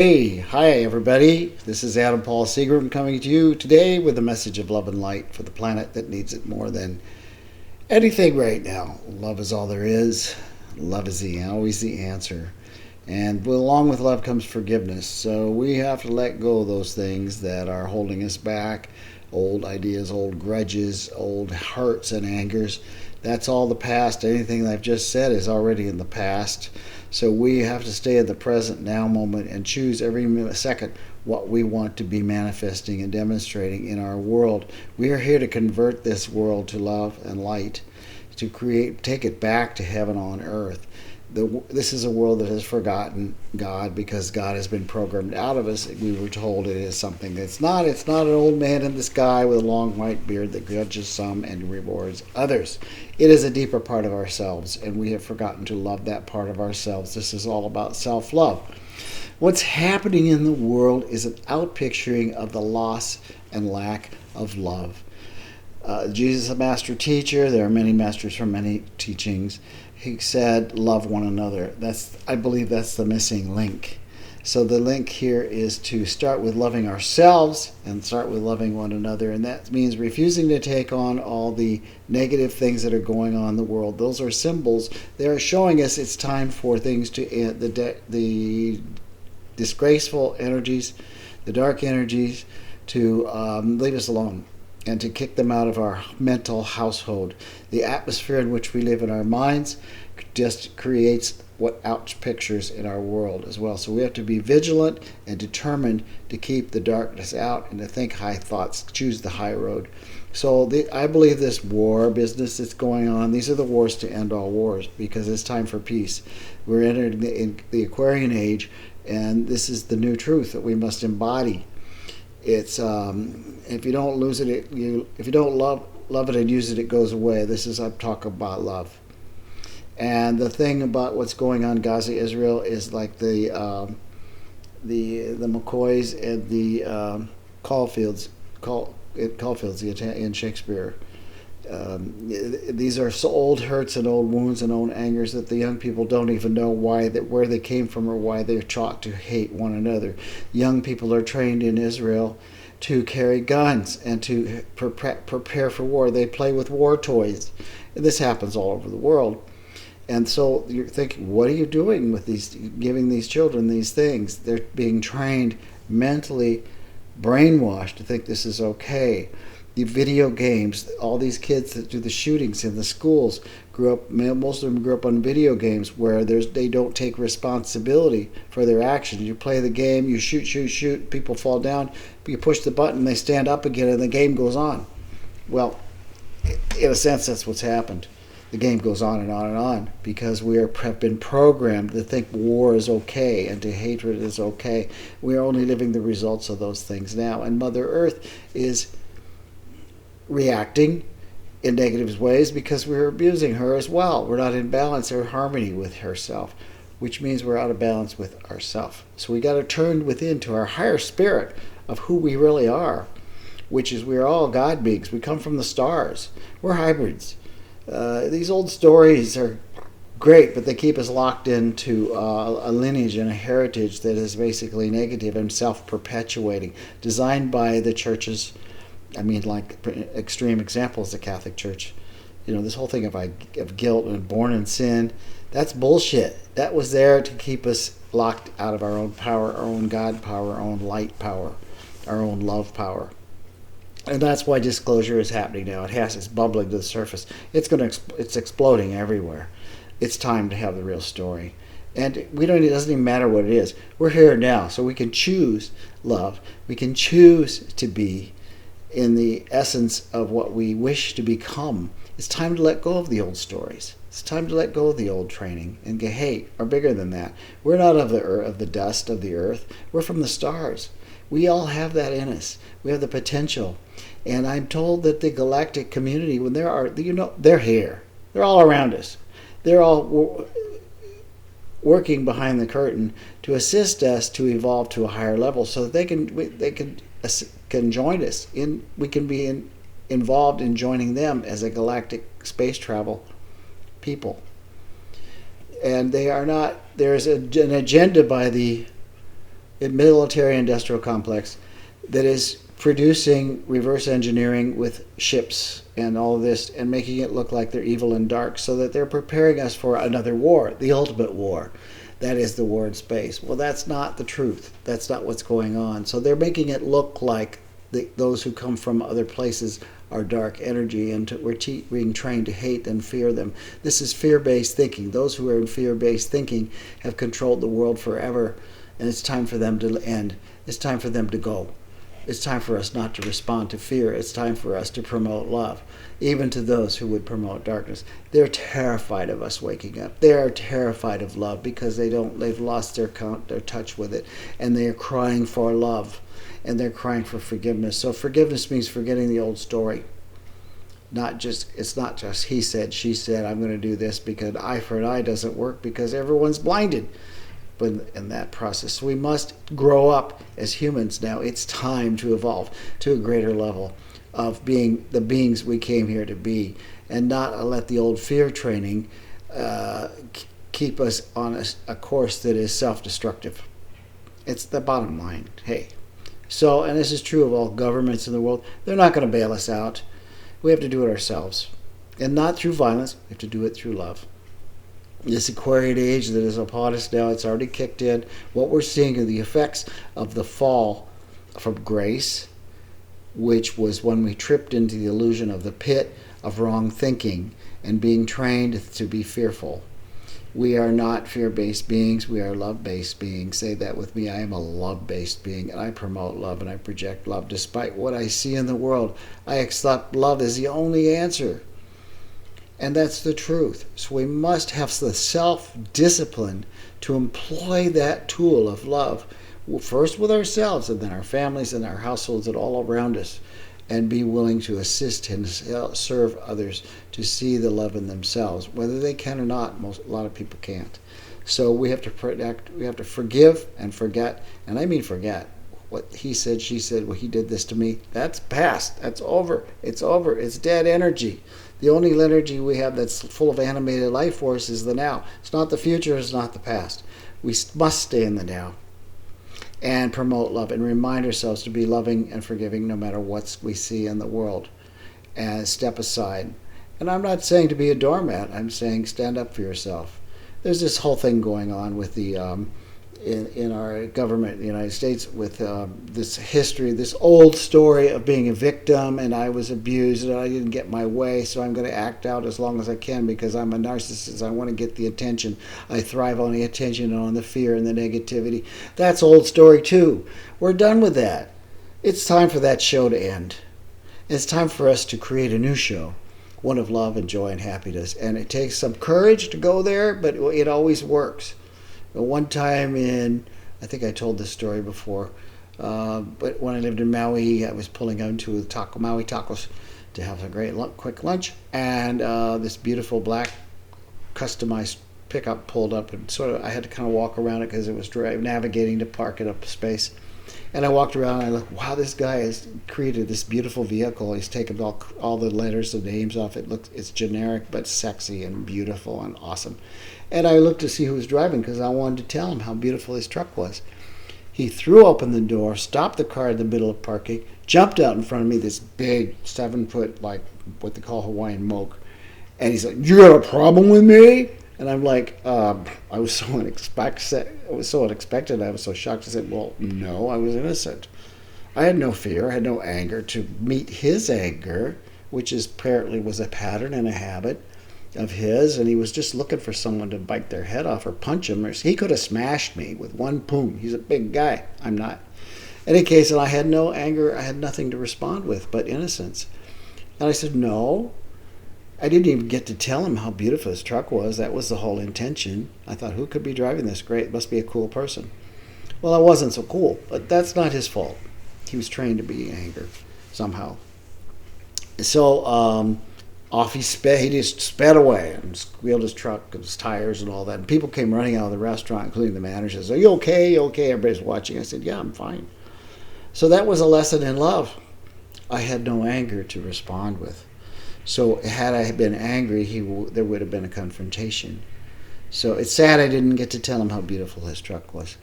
Hey, hi everybody. This is Adam Paul Seagram coming to you today with a message of love and light for the planet that needs it more than anything right now. Love is all there is. Love is always the answer. And along with love comes forgiveness. So we have to let go of those things that are holding us back, old ideas, old grudges, old hurts and angers. That's all the past. Anything that I've just said is already in the past. So we have to stay in the present now moment and choose every second what we want to be manifesting and demonstrating in our world. We are here to convert this world to love and light, to take it back to heaven on earth. This is a world that has forgotten God because God has been programmed out of us. We were told it is something that's not. It's not an old man in the sky with a long white beard that judges some and rewards others. It is a deeper part of ourselves, and we have forgotten to love that part of ourselves. This is all about self-love. What's happening in the world is an outpicturing of the loss and lack of love. Jesus, a master teacher, there are many masters for many teachings. He said, love one another. I believe that's the missing link. So the link here is to start with loving ourselves and start with loving one another. And that means refusing to take on all the negative things that are going on in the world. Those are symbols. They are showing us it's time for things to end, the disgraceful energies, the dark energies, to leave us alone and to kick them out of our mental household. The atmosphere in which we live in our minds just creates what outpictures in our world as well. So we have to be vigilant and determined to keep the darkness out and to think high thoughts, choose the high road. So I believe this war business that's going on, these are the wars to end all wars because it's time for peace. We're entering the Aquarian age, and this is the new truth that we must embody. It's if you don't lose it, if you don't love it and use it, it goes away. I'm talking about love. And the thing about what's going on in Gaza, Israel, is like the McCoys and the Caulfields, in Shakespeare. These are so old hurts and old wounds and old angers that the young people don't even know where they came from or why they're taught to hate one another. Young people are trained in Israel to carry guns and to prepare for war. They play with war toys. This happens all over the world. And so you're thinking, what are you doing with giving these children these things? They're being trained mentally, brainwashed to think this is okay. The video games, all these kids that do the shootings in the schools most of them grew up on video games where they don't take responsibility for their actions. You play the game, you shoot, people fall down, you push the button, they stand up again, and the game goes on. Well, in a sense, that's what's happened. The game goes on and on and on because we have been programmed to think war is okay and to hatred is okay. We are only living the results of those things now. And Mother Earth is reacting in negative ways because we're abusing her as well. We're not in balance or harmony with herself, which means we're out of balance with ourselves. So we got to turn within to our higher spirit of who we really are, which is we're all God beings. We come from the stars. We're hybrids. These old stories are great, but they keep us locked into a lineage and a heritage that is basically negative and self-perpetuating, designed by the churches. I mean, like extreme examples, the Catholic Church. This whole thing of guilt and born in sin, that's bullshit. That was there to keep us locked out of our own power, our own God power, our own light power, our own love power. And that's why disclosure is happening now. It's bubbling to the surface. It's exploding everywhere. It's time to have the real story. And it doesn't even matter what it is. We're here now, so we can choose love. We can choose to be in the essence of what we wish to become. It's time to let go of the old stories. It's time to let go of the old training and get, hey, we're bigger than that. We're not of the dust of the earth. We're from the stars. We all have that in us. We have the potential. And I'm told that the galactic community, when they're here. They're all around us. They're all working behind the curtain to assist us to evolve to a higher level so that they can join us. We can be involved in joining them as a galactic space travel people. And they are not. There's an agenda by the a military industrial complex that is producing reverse engineering with ships and all of this and making it look like they're evil and dark so that they're preparing us for another war, the ultimate war. That is the war in space. Well, that's not the truth. That's not what's going on. So they're making it look like those who come from other places are dark energy, and we're being trained to hate and fear them. This is fear-based thinking. Those who are in fear-based thinking have controlled the world forever, and it's time for them to end. It's time for them to go. It's time for us not to respond to fear. It's time for us to promote love, even to those who would promote darkness. They're terrified of us waking up. They are terrified of love because they've lost their touch with it, and they are crying for love, and they're crying for forgiveness. So forgiveness means forgetting the old story. It's not just he said, she said, I'm going to do this, because eye for an eye doesn't work because everyone's blinded. But in that process, we must grow up as humans now. It's time to evolve to a greater level of being the beings we came here to be, and not let the old fear training keep us on a course that is self-destructive. It's the bottom line. Hey. So, and this is true of all governments in the world, they're not going to bail us out. We have to do it ourselves. And not through violence, we have to do it through love. This Aquarian age that is upon us now, it's already kicked in. What we're seeing are the effects of the fall from grace, which was when we tripped into the illusion of the pit of wrong thinking and being trained to be fearful. We are not fear-based beings. We are love-based beings. Say that with me. I am a love-based being, and I promote love, and I project love. Despite what I see in the world, I accept love as the only answer. And that's the truth. So we must have the self-discipline to employ that tool of love, first with ourselves, and then our families and our households and all around us, and be willing to assist and serve others to see the love in themselves, whether they can or not. A lot of people can't. So we have to protect, we have to forgive and forget, and I mean forget. What he said, she said, well, he did this to me, that's past, that's over, it's dead energy. The only energy we have that's full of animated life force is the now. It's not the future, it's not the past. We must stay in the now and promote love and remind ourselves to be loving and forgiving no matter what we see in the world, and step aside. And I'm not saying to be a doormat, I'm saying stand up for yourself. There's this whole thing going on with the in our government in the United States with this history, this old story of being a victim, and I was abused and I didn't get my way, so I'm going to act out as long as I can because I'm a narcissist. I want to get the attention. I thrive on the attention and on the fear and the negativity. That's old story too. We're done with that. It's time for that show to end. It's time for us to create a new show, one of love and joy and happiness. And it takes some courage to go there, but it always works. One time I think I told this story before, but when I lived in Maui, I was pulling into Maui Tacos to have a great quick lunch, and this beautiful black customized pickup pulled up, and I had to kind of walk around it because it was navigating to park it up space. And I walked around and I looked, wow, this guy has created this beautiful vehicle. He's taken all the letters and names off. It's generic but sexy and beautiful and awesome. And I looked to see who was driving because I wanted to tell him how beautiful his truck was. He threw open the door, stopped the car in the middle of parking, jumped out in front of me, this big 7-foot, like what they call Hawaiian moke. And he's like, "You got a problem with me?" And I'm like, I was so unexpected. I was so shocked. I said, "Well, no, I was innocent. I had no fear. I had no anger to meet his anger, which apparently was a pattern and a habit of his. And he was just looking for someone to bite their head off or punch him. He could have smashed me with one boom. He's a big guy. I'm not. In any case, and I had no anger. I had nothing to respond with but innocence. And I said, no. I didn't even get to tell him how beautiful his truck was. That was the whole intention. I thought, who could be driving this? Great, must be a cool person. Well, I wasn't so cool, but that's not his fault. He was trained to be angry somehow. So off he sped. He just sped away and squealed his truck and his tires and all that. And people came running out of the restaurant, including the manager. Said, "Are you okay? You okay?" Everybody's watching. I said, "Yeah, I'm fine." So that was a lesson in love. I had no anger to respond with. So had I been angry, there would have been a confrontation. So it's sad I didn't get to tell him how beautiful his truck was.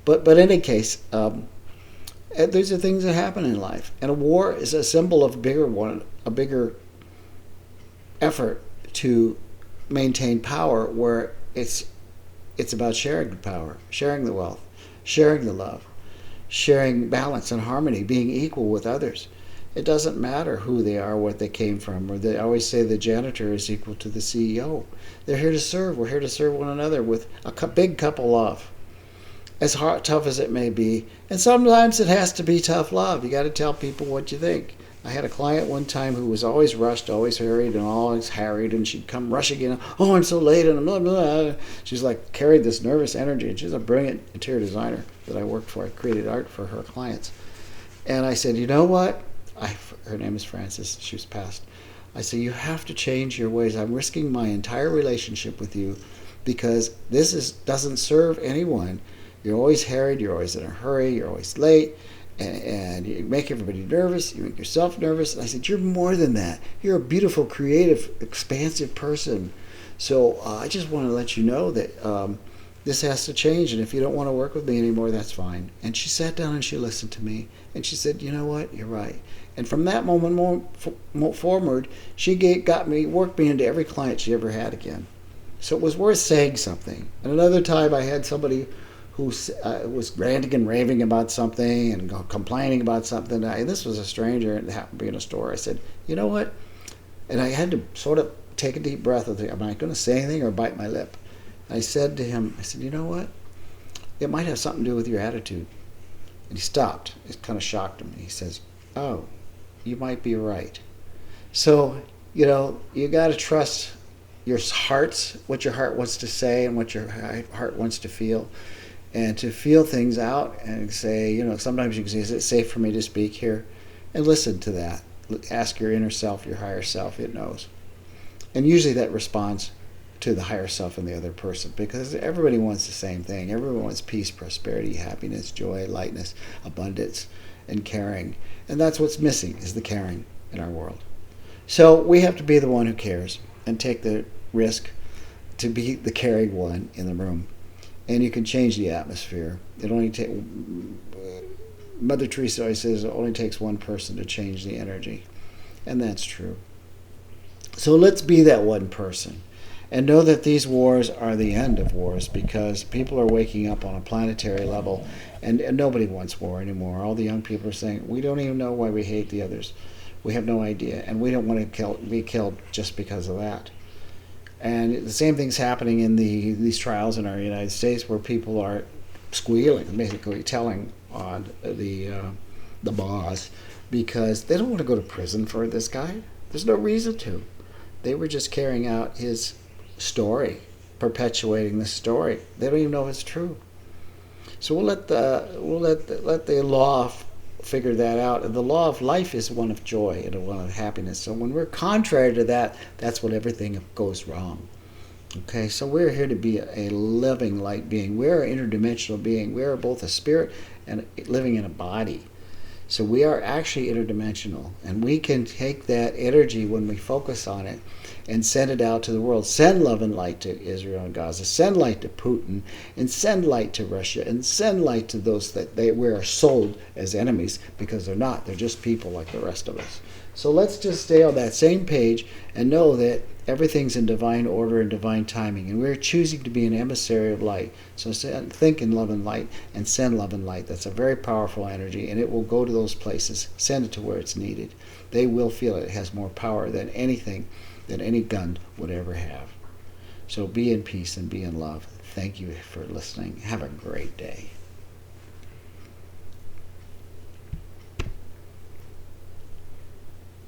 But in any case, these are things that happen in life, and a war is a symbol of a bigger effort to maintain power, where it's about sharing the power, sharing the wealth, sharing the love, sharing balance and harmony, being equal with others. It doesn't matter who they are, what they came from, or they always say the janitor is equal to the CEO. They're here to serve. We're here to serve one another with a big cup of love, as tough as it may be. And sometimes it has to be tough love. You got to tell people what you think. I had a client one time who was always rushed, always hurried, and always harried, and she'd come rushing in. Oh, I'm so late, and blah, blah, blah. She's like carried this nervous energy, and she's a brilliant interior designer that I worked for. I created art for her clients. And I said, you know what? Her name is Frances. She was passed. I said, you have to change your ways. I'm risking my entire relationship with you because doesn't serve anyone. You're always harried. You're always in a hurry. You're always late. And you make everybody nervous. You make yourself nervous. And I said, you're more than that. You're a beautiful, creative, expansive person. So I just want to let you know that this has to change. And if you don't want to work with me anymore, that's fine. And she sat down and she listened to me. And she said, you know what? You're right. And from that moment forward, she worked me into every client she ever had again. So it was worth saying something. And another time I had somebody who was ranting and raving about something and complaining about something. This was a stranger, and it happened to be in a store. I said, you know what? And I had to sort of take a deep breath and think, am I going to say anything or bite my lip? I said to him, I said, you know what? It might have something to do with your attitude. And he stopped. It kind of shocked him. He says, oh, you might be right. So, you got to trust your hearts, what your heart wants to say and what your heart wants to feel. And to feel things out and say, sometimes you can say, is it safe for me to speak here? And listen to that. Ask your inner self, your higher self. It knows. And usually that responds to the higher self in the other person, because everybody wants the same thing. Everyone wants peace, prosperity, happiness, joy, lightness, abundance, and caring. And that's what's missing, is the caring in our world. So we have to be the one who cares and take the risk to be the caring one in the room. And you can change the atmosphere. Mother Teresa always says it only takes one person to change the energy. And that's true. So let's be that one person. And know that these wars are the end of wars, because people are waking up on a planetary level, and nobody wants war anymore. All the young people are saying, we don't even know why we hate the others. We have no idea. And we don't want to be killed just because of that. And the same thing's happening in these trials in our United States, where people are squealing, basically telling on the boss, because they don't want to go to prison for this guy. There's no reason to. They were just carrying out his story, perpetuating the story. They don't even know if it's true. So we'll let the law figure that out. And the law of life is one of joy and one of happiness. So when we're contrary to that, that's when everything goes wrong. Okay, so we're here to be a living light being. We're an interdimensional being. We are both a spirit and living in a body. So we are actually interdimensional, and we can take that energy when we focus on it and send it out to the world. Send love and light to Israel and Gaza. Send light to Putin, and send light to Russia, and send light to those that we are sold as enemies, because they're not. They're just people like the rest of us. So let's just stay on that same page and know that everything's in divine order and divine timing, and we're choosing to be an emissary of light. So think in love and light and send love and light. That's a very powerful energy, and it will go to those places. Send it to where it's needed. They will feel it. It has more power than anything that any gun would ever have. So be in peace and be in love. Thank you for listening. Have a great day.